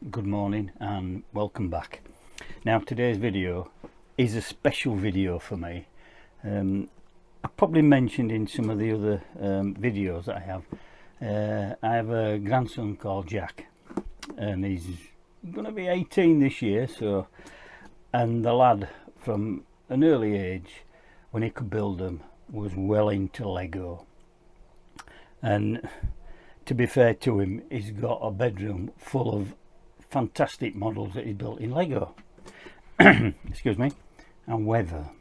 Good morning and welcome back. Now today's video is a special video for me. I probably mentioned in some of the other videos that I have a grandson called Jack, and he's going to be 18 this year. So, and the lad from an early age, when he could build them, was well into Lego. And to be fair to him, he's got a bedroom full of fantastic models that he built in Lego. Excuse me. However,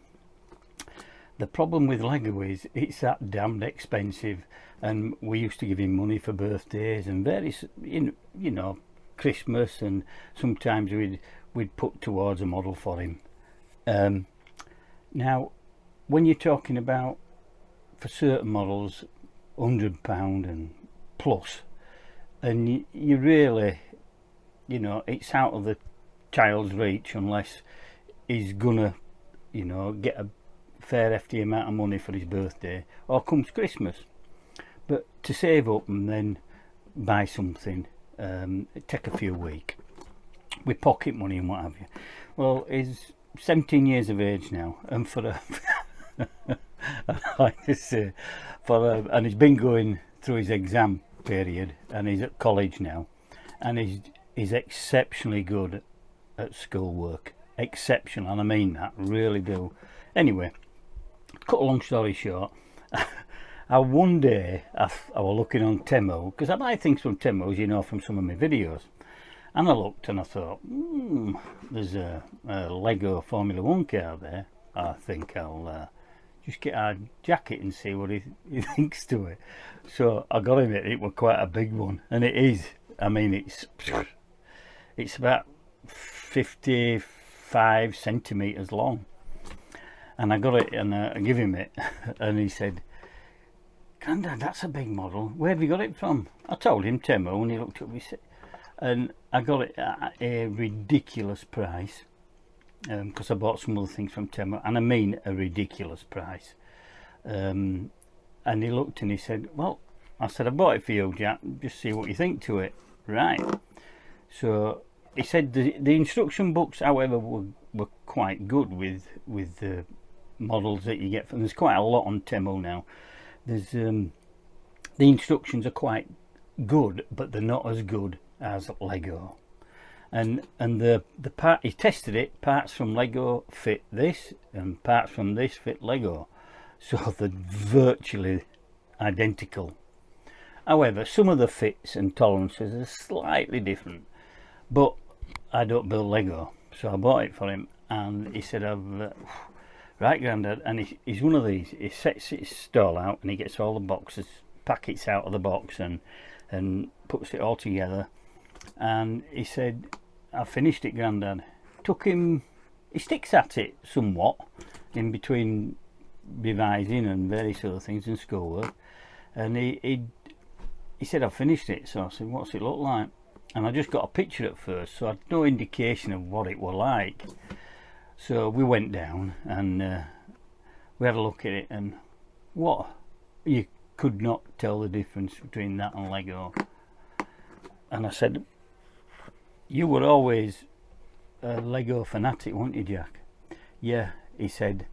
the problem with Lego is it's that damned expensive, and we used to give him money for birthdays and various, you know, Christmas, and sometimes we'd put towards a model for him. Now, when you're talking about, for certain models, £100 and plus, and you really, you know, it's out of the child's reach unless he's gonna, you know, get a fair hefty amount of money for his birthday or comes Christmas. But to save up and then buy something, it take a few weeks with pocket money and what have you. Well, he's 17 years of age now, and for a I like to say, and he's been going through his exam period, and he's at college now, and he's exceptionally good at schoolwork. Exceptional, and I mean that, really do. Anyway, cut a long story short, one day I was looking on Temu, because I buy things from Temu, as you know, from some of my videos, and I looked and I thought, there's a Lego Formula 1 car there. I think I'll just get our jacket and see what he thinks to it. So I got him it was quite a big one, and it is, I mean, it's about 55 centimeters long, and I got it, and I give him it, and he said, "Grandad, that's a big model. Where have you got it from?" I told him Temu, and he looked up, and I got it at a ridiculous price, because I bought some other things from Temu, and I mean a ridiculous price. And he looked and he said, "Well," I said, "I bought it for you, Jack, just see what you think to it." Right. So he said the instruction books, however, were quite good with the models that you get from. There's quite a lot on Temu now. There's the instructions are quite good, but they're not as good as Lego. And the part, he tested it, parts from Lego fit this, and parts from this fit Lego, so they're virtually identical. However, some of the fits and tolerances are slightly different, but I don't build Lego, so I bought it for him, and he said, "Right, Grandad," and he's one of these, he sets his stall out and he gets all the boxes, packets out of the box, and puts it all together, and he said, "I finished it, Grandad." Took him, he sticks at it somewhat in between revising and various other things in schoolwork, and he said, "I've finished it." So I said, "What's it look like?" And I just got a picture at first, so I had no indication of what it were like. So we went down and we had a look at it, and what, you could not tell the difference between that and Lego. And I said, "You were always a Lego fanatic, weren't you, Jack?" "Yeah," he said,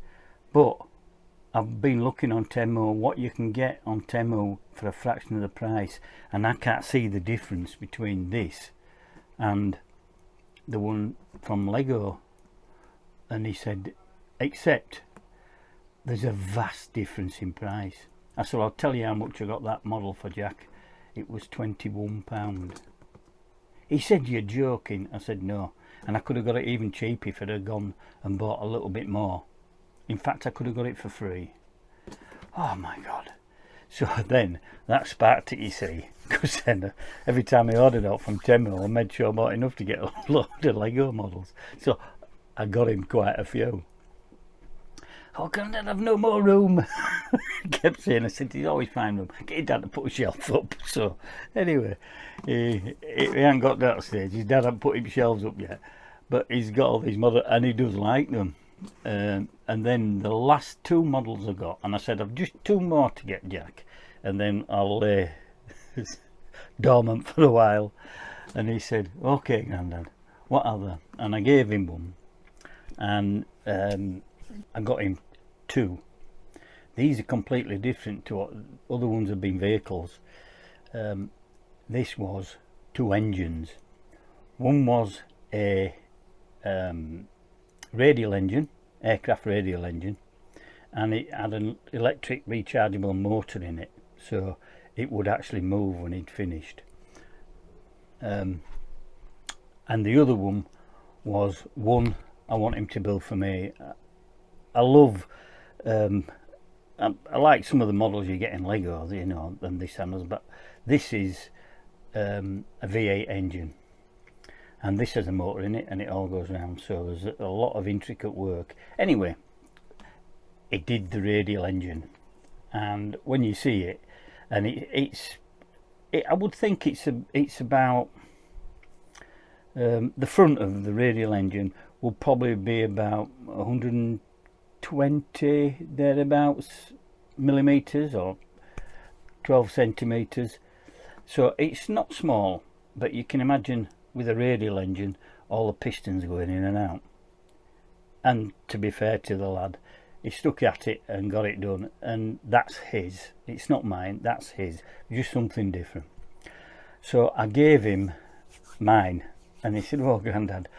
"but I've been looking on Temu, what you can get on Temu for a fraction of the price, and I can't see the difference between this and the one from Lego." And he said, "Except there's a vast difference in price." I said, "I'll tell you how much I got that model for, Jack. It was £21. He said, "You're joking." I said, "No." And I could have got it even cheaper if I'd have gone and bought a little bit more. In fact, I could have got it for free. Oh my God. So then that sparked it, you see, because then every time I ordered out from Temu, I made sure I bought enough to get a load of Lego models. So I got him quite a few. "Oh, Grandad, I've no more room." He kept saying, I said, "He's always find room. Get your dad to put a shelf up." So anyway, he ain't got that stage. His dad hasn't put him shelves up yet, but he's got all these models and he does like them. And then the last two models I got, and I said, "I've just two more to get, Jack, and then I'll lay dormant for a while." And he said, okay, Grandad, what are they? And I gave him one, and I got him two. These are completely different to what other ones have been vehicles. This was two engines. One was a radial engine, aircraft radial engine, and it had an electric rechargeable motor in it, so it would actually move when he'd finished. And the other one was one I want him to build for me. I love I like some of the models you get in Lego, you know, and this and others, but this is a V8 engine, and this has a motor in it, and it all goes round, so there's a lot of intricate work. Anyway, it did the radial engine, and when you see it, and I would think it's about the front of the radial engine will probably be about 120 thereabouts millimeters or 12 centimeters, so it's not small, but you can imagine with a radial engine all the pistons going in and out. And to be fair to the lad, he stuck at it and got it done, and that's his. It's not mine, that's his, just something different. So I gave him mine, and he said, "Oh, Grandad,"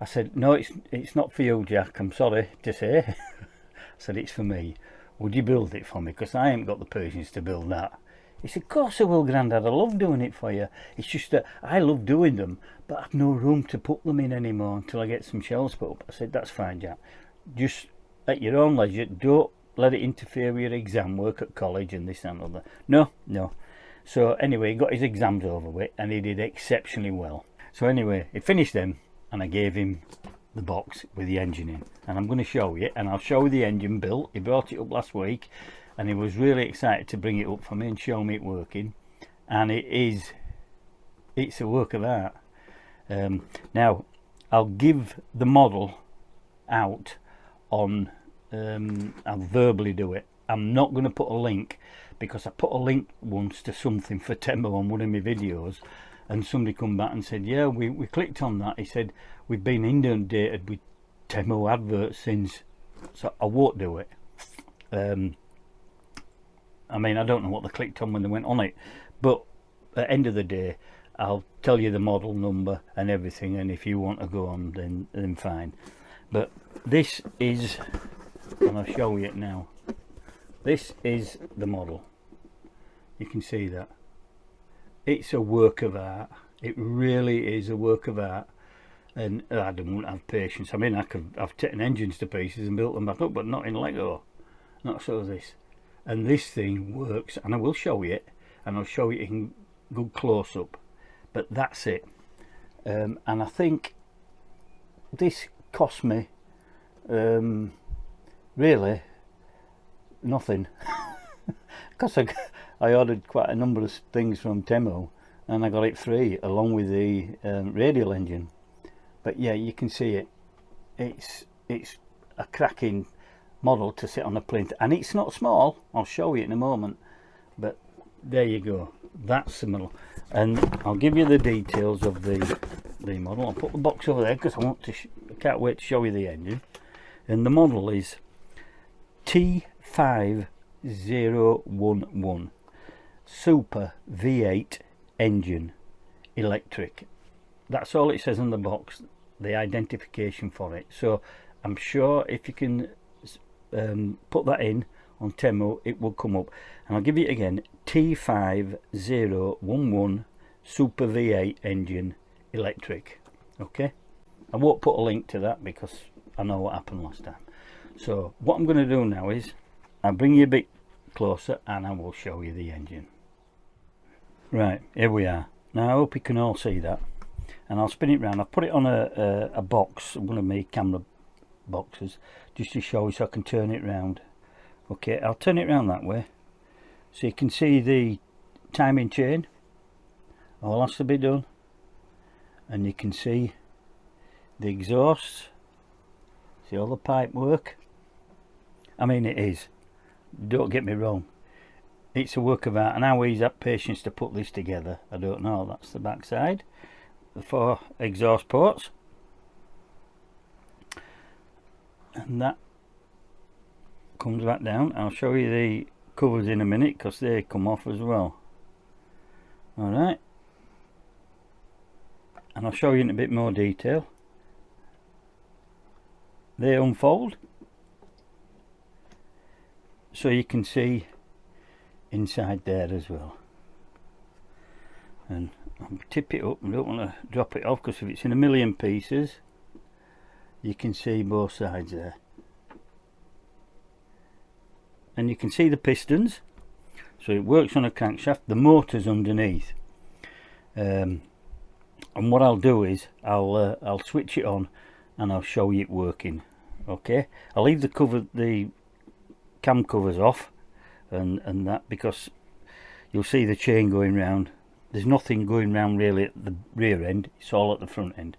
I said, "No, it's not for you, Jack, I'm sorry to say." I said, "It's for me. Would you build it for me? Because I ain't got the patience to build that." He said, "Of course I will, Grandad, I love doing it for you. It's just that I love doing them, but I've no room to put them in anymore until I get some shelves put up." I said, "That's fine, Jack. Just at your own leisure, don't let it interfere with your exam work at college and this and other." No. So anyway, he got his exams over with, and he did exceptionally well. So anyway, he finished them, and I gave him the box with the engine in, and I'm going to show you, and I'll show you the engine built. He brought it up last week, and he was really excited to bring it up for me and show me it working, and it's a work of art. Now I'll give the model out on I'll verbally do it. I'm not going to put a link, because I put a link once to something for Temu on one of my videos, and somebody come back and said, yeah, we clicked on that. He said, we've been inundated with Temu adverts since, so I won't do it. I mean, I don't know what they clicked on when they went on it, but at the end of the day, I'll tell you the model number and everything, and if you want to go on, then fine. But this is, and I'll show you it now, this is the model. You can see that. It's a work of art. It really is a work of art, and I don't have patience. I mean, I've taken engines to pieces and built them back up, but not in Lego. Not so this. And this thing works, and I will show you it, and I'll show you in good close-up, but that's it. And I think this cost me really nothing, because I ordered quite a number of things from Temu, and I got it free along with the radial engine. But yeah, you can see it. It's a cracking model to sit on a plinth, and it's not small. I'll show you in a moment, but there you go, that's the model. And I'll give you the details of the model. I'll put the box over there because I can't wait to show you the engine. And the model is T5011 Super V8 engine, electric. That's all it says on the box, the identification for it. So I'm sure if you can put that in on Temu, it will come up. And I'll give you it again, T5011 Super V8 engine, electric. Okay, I won't put a link to that because I know what happened last time. So what I'm going to do now is I'll bring you a bit closer and I will show you the engine. Right, here we are. Now I hope you can all see that, and I'll spin it round. I've put it on a box, one of my camera boxes, just to show you, so I can turn it round. Okay, I'll turn it round that way so you can see the timing chain, all has to be done, and you can see the exhaust. See all the pipe work. I mean, it is, don't get me wrong, it's a work of art, and how he's had patience to put this together, I don't know. That's the back side. the 4 exhaust ports, and that comes back down. I'll show you the covers in a minute because they come off as well. Alright, and I'll show you in a bit more detail. They unfold so you can see inside there as well, and I'll tip it up. I don't want to drop it off because if it's in a million pieces you can see both sides there, and you can see the pistons. So it works on a crankshaft, the motor's underneath, and what I'll do is I'll switch it on and I'll show you it working. Okay, I'll leave the cam covers off and that, because you'll see the chain going round. There's nothing going round really at the rear end, it's all at the front end.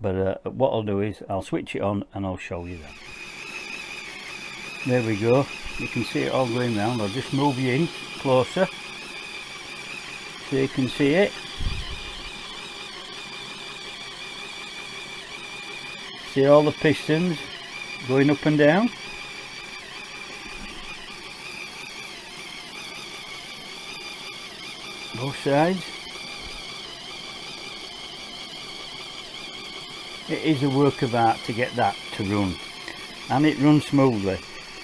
But what I'll do is I'll switch it on and I'll show you that. There we go, you can see it all going round. I'll just move you in closer so you can see it. See all the pistons going up and down. Both sides. It is a work of art to get that to run, and it runs smoothly.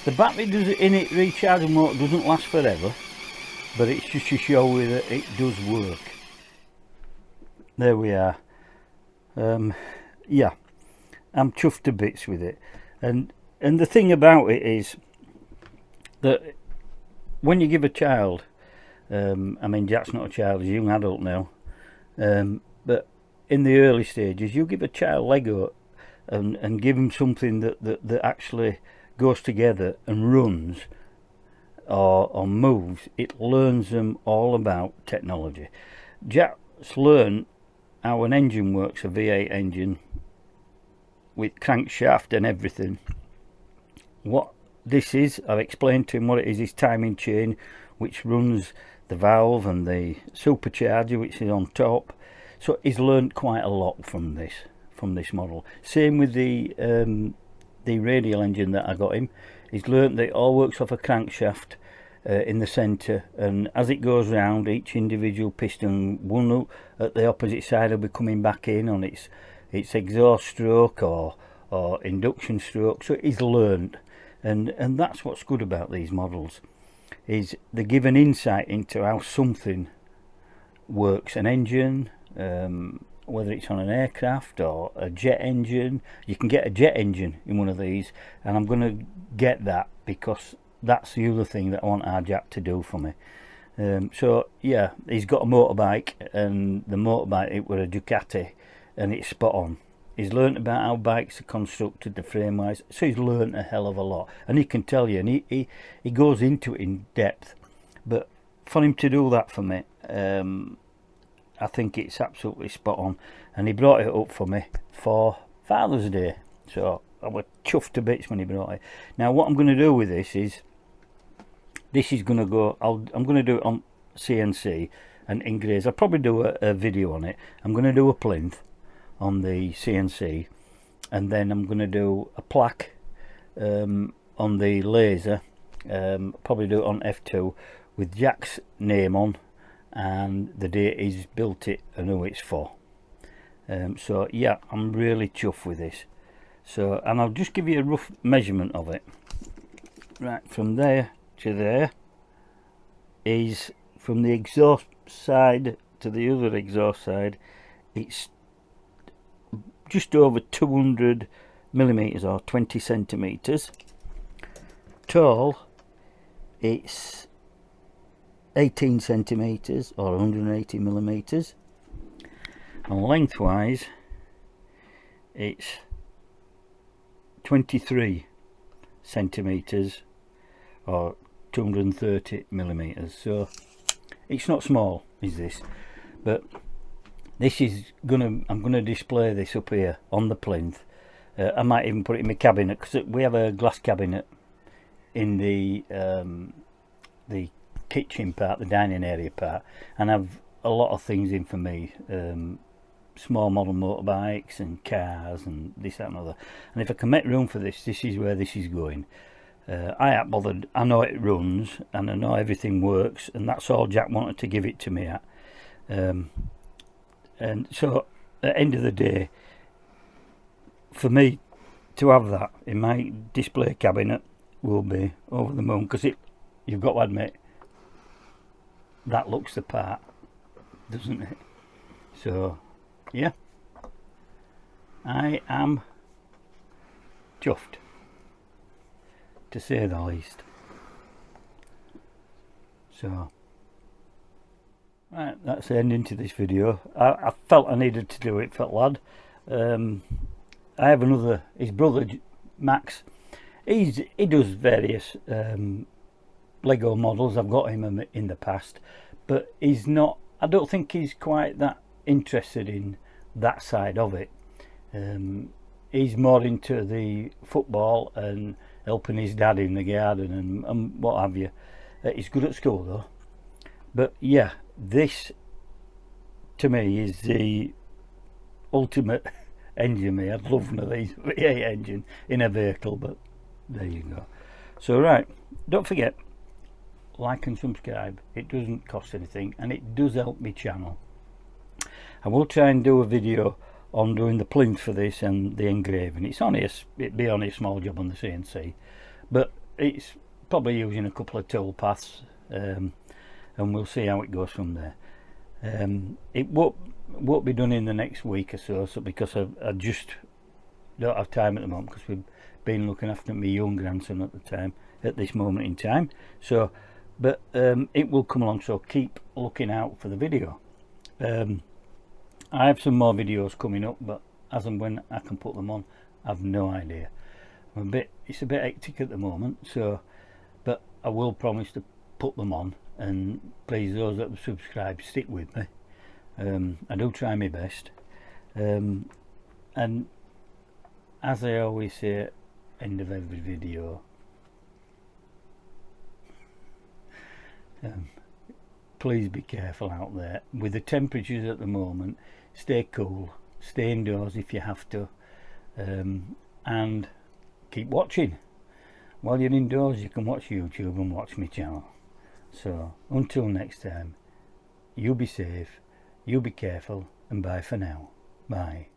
The battery in it rechargeable motor doesn't last forever, but it's just to show you that it does work. There we are. Yeah, I'm chuffed to bits with it, and the thing about it is that when you give a child, I mean Jack's not a child, he's a young adult now, but in the early stages you give a child Lego and give them something that actually goes together and runs or moves. It learns them all about technology. Jack's learned how an engine works, a V8 engine with crankshaft and everything. What this is, I've explained to him what it is timing chain, which runs the valve and the supercharger which is on top. So he's learned quite a lot from this model. Same with the radial engine that I got him. He's learnt that it all works off a crankshaft in the centre, and as it goes round, each individual piston, one at the opposite side, will be coming back in on its exhaust stroke or induction stroke. So he's learnt, and that's what's good about these models, is they give an insight into how something works. An engine, whether it's on an aircraft or a jet engine. You can get a jet engine in one of these, and I'm going to get that because that's the other thing that I want our Jack to do for me. So yeah, he's got a motorbike, and the motorbike, it was a Ducati, and it's spot on. He's learnt about how bikes are constructed, the frame wise, so he's learnt a hell of a lot, and he can tell you, and he goes into it in depth. But for him to do that for me, I think it's absolutely spot on, and he brought it up for me for Father's Day, so I was chuffed to bits when he brought it. Now what I'm going to do with this is going to go, I'm going to do it on CNC and engraze. I'll probably do a video on it. I'm going to do a plinth on the CNC, and then I'm going to do a plaque on the laser, probably do it on F2 with Jack's name on and the date he's built it and who it's for. So yeah, I'm really chuffed with this. So, and I'll just give you a rough measurement of it. Right, from there to there is, from the exhaust side to the other exhaust side, it's just over 200 millimeters or 20 centimeters. Tall, it's 18 centimeters or 180 millimeters, and lengthwise it's 23 centimeters or 230 millimeters. So it's not small, is this, but this is I'm gonna display this up here on the plinth. I might even put it in my cabinet, because we have a glass cabinet in the kitchen part, the dining area part, and I've a lot of things in for me, small model motorbikes and cars and this, that and other. And if I can make room for this, this is where this is going. I ain't bothered. I know it runs and I know everything works, and that's all Jack wanted to give it to me at. And so at the end of the day, for me to have that in my display cabinet will be over the moon, because you've got to admit, that looks the part, doesn't it? So yeah, I am chuffed, to say the least. So right, that's the ending to this video. I felt I needed to do it for the lad. I have another, his brother Max, he does various Lego models. I've got him in the past, but he's not, I don't think he's quite that interested in that side of it. He's more into the football and helping his dad in the garden and what have you. He's good at school though. But yeah, this to me is the ultimate engine. I'd love one of these V8 engine in a vehicle, but there you go. So right, don't forget, like and subscribe. It doesn't cost anything and it does help me channel. I will try and do a video on doing the plinth for this and the engraving. It'd be only a small job on the CNC, but it's probably using a couple of tool paths, and we'll see how it goes from there. It won't be done in the next week or so, because I just don't have time at the moment, because we've been looking after my young grandson at this moment in time. So but it will come along, so keep looking out for the video. I have some more videos coming up, but as and when I can put them on, I've no idea. It's a bit hectic at the moment, so but I will promise to put them on, and please, those that have subscribed, stick with me. I do try my best, and as I always say at the end of every video, please be careful out there with the temperatures at the moment. Stay cool, stay indoors if you have to, and keep watching. While you're indoors, you can watch YouTube and watch my channel. So until next time, you be safe, you be careful, and bye for now. Bye.